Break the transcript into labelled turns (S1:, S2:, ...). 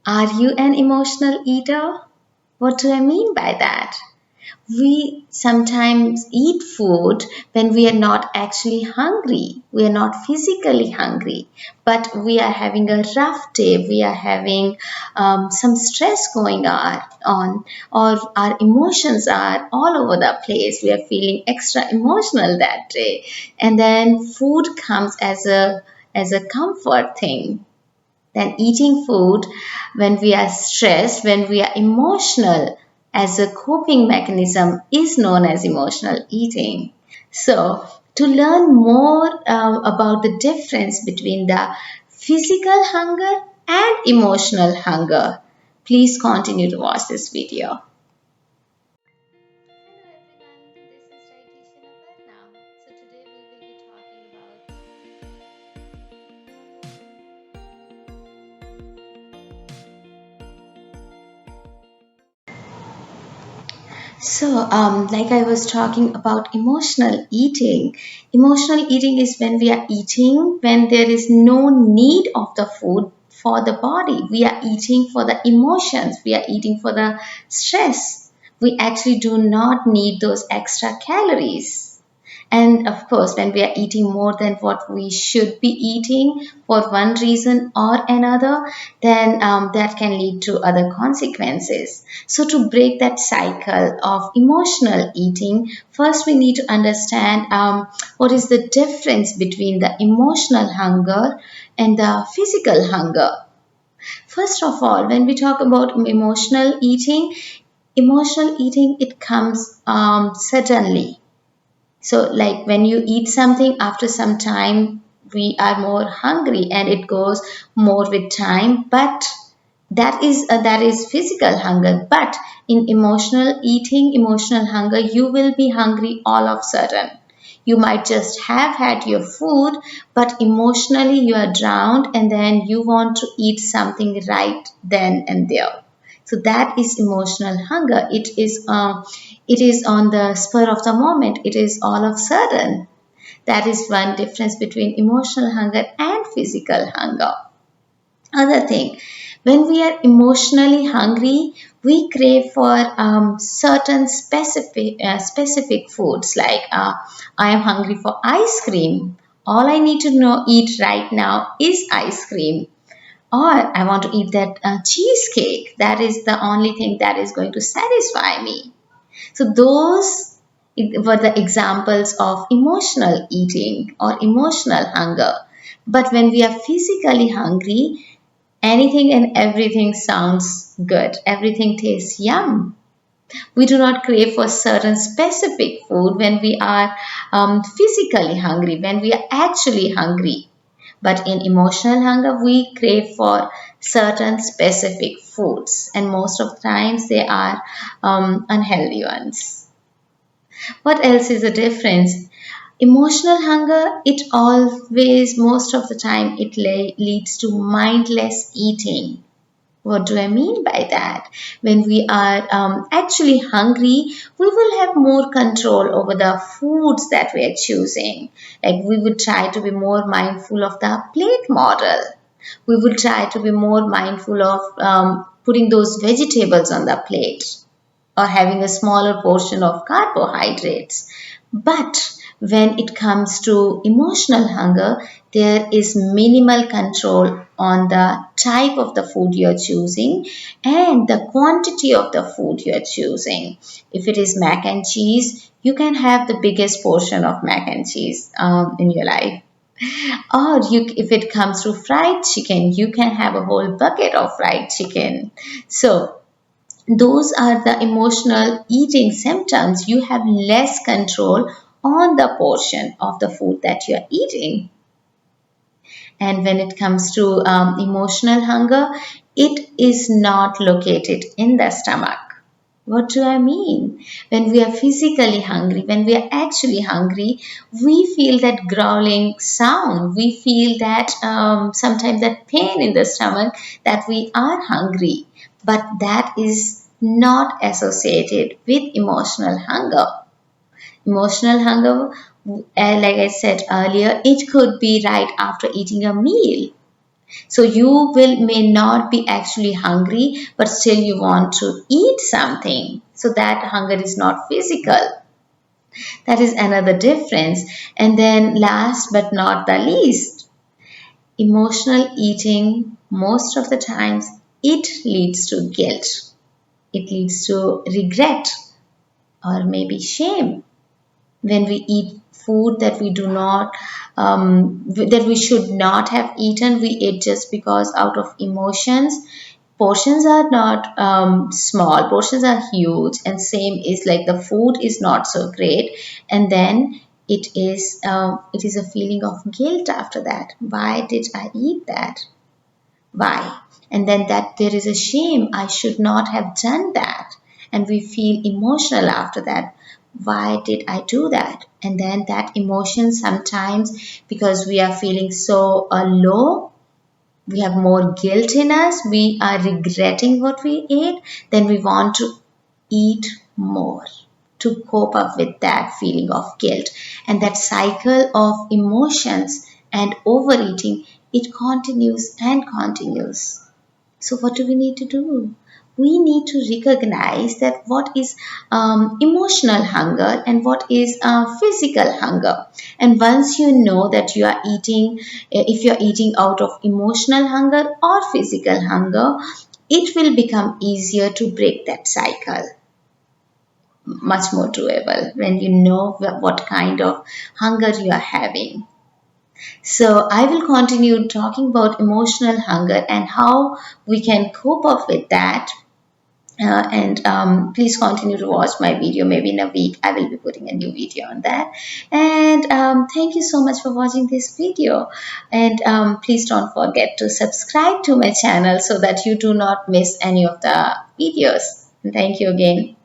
S1: Are you an emotional eater? What do I mean by that? We sometimes eat food when we are not actually hungry. We are not physically hungry, but we are having a rough day. We are having some stress going on, or our emotions are all over the place. We are feeling extra emotional that day, and then food comes as a comfort thing. Then eating food when we are stressed, when we are emotional, as a coping mechanism is known as emotional eating. So, to learn more about the difference between the physical hunger and emotional hunger, please continue to watch this video. So, like I was talking about emotional eating is when we are eating when there is no need of the food for the body. We are eating for the emotions, we are eating for the stress. We actually do not need those extra calories. And of course, when we are eating more than what we should be eating for one reason or another, then that can lead to other consequences. So, to break that cycle of emotional eating, first we need to understand what is the difference between the emotional hunger and the physical hunger. First of all, when we talk about emotional eating, it comes suddenly. So, like when you eat something, after some time, we are more hungry and it goes more with time. But that is physical hunger. But in emotional eating, emotional hunger, you will be hungry all of a sudden. You might just have had your food, but emotionally you are drowned, and then you want to eat something right then and there. So that is emotional hunger. It is on the spur of the moment. It is all of sudden. That is one difference between emotional hunger and physical hunger. Other thing, when we are emotionally hungry, we crave for certain specific foods. Like I am hungry for ice cream. All I need to know eat right now is ice cream, or I want to eat that cheesecake. That is the only thing that is going to satisfy me. So, those were the examples of emotional eating or emotional hunger. But when we are physically hungry, anything and everything sounds good, everything tastes yum. We do not crave for certain specific food when we are physically hungry, when we are actually hungry. But in emotional hunger, we crave for certain specific foods, and most of the times they are unhealthy ones. What else is the difference? Emotional hunger, it always, most of the time, leads to mindless eating. What do I mean by that? When we are actually hungry, we will have more control over the foods that we are choosing. Like we would try to be more mindful of the plate model. We will try to be more mindful of putting those vegetables on the plate or having a smaller portion of carbohydrates. But when it comes to emotional hunger, there is minimal control on the type of the food you're choosing and the quantity of the food you're choosing. If it is mac and cheese, you can have the biggest portion of mac and cheese in your life. Or if it comes to fried chicken, you can have a whole bucket of fried chicken. So, those are the emotional eating symptoms. You have less control on the portion of the food that you're eating. And when it comes to emotional hunger, it is not located in the stomach. What do I mean? When we are physically hungry, when we are actually hungry, we feel that growling sound. We feel that sometimes that pain in the stomach that we are hungry. But that is not associated with emotional hunger. Emotional hunger, like I said earlier, it could be right after eating a meal. So you will may not be actually hungry, but still you want to eat something. So that hunger is not physical. That is another difference. And then last but not the least, emotional eating, most of the times it leads to guilt. It leads to regret or maybe shame. When we eat food that we do not that we should not have eaten, we eat just because out of emotions. Portions are not small, portions are huge, and same is like the food is not so great, and then it is a feeling of guilt after that. Why did I eat that? Why? And then that there is a shame, I should not have done that. And we feel emotional after that. Why did I do that? And then that emotion sometimes, because we are feeling so low, we have more guilt in us, we are regretting what we ate, then we want to eat more to cope up with that feeling of guilt. And that cycle of emotions and overeating, it continues and continues. So, what do we need to do? We need to recognize that what is emotional hunger and what is physical hunger. And once you know that you are eating, if you are eating out of emotional hunger or physical hunger, it will become easier to break that cycle. Much more doable when you know what kind of hunger you are having. So, I will continue talking about emotional hunger and how we can cope up with that. And please continue to watch my video. Maybe in a week, I will be putting a new video on that. And thank you so much for watching this video. And please don't forget to subscribe to my channel so that you do not miss any of the videos. And thank you again.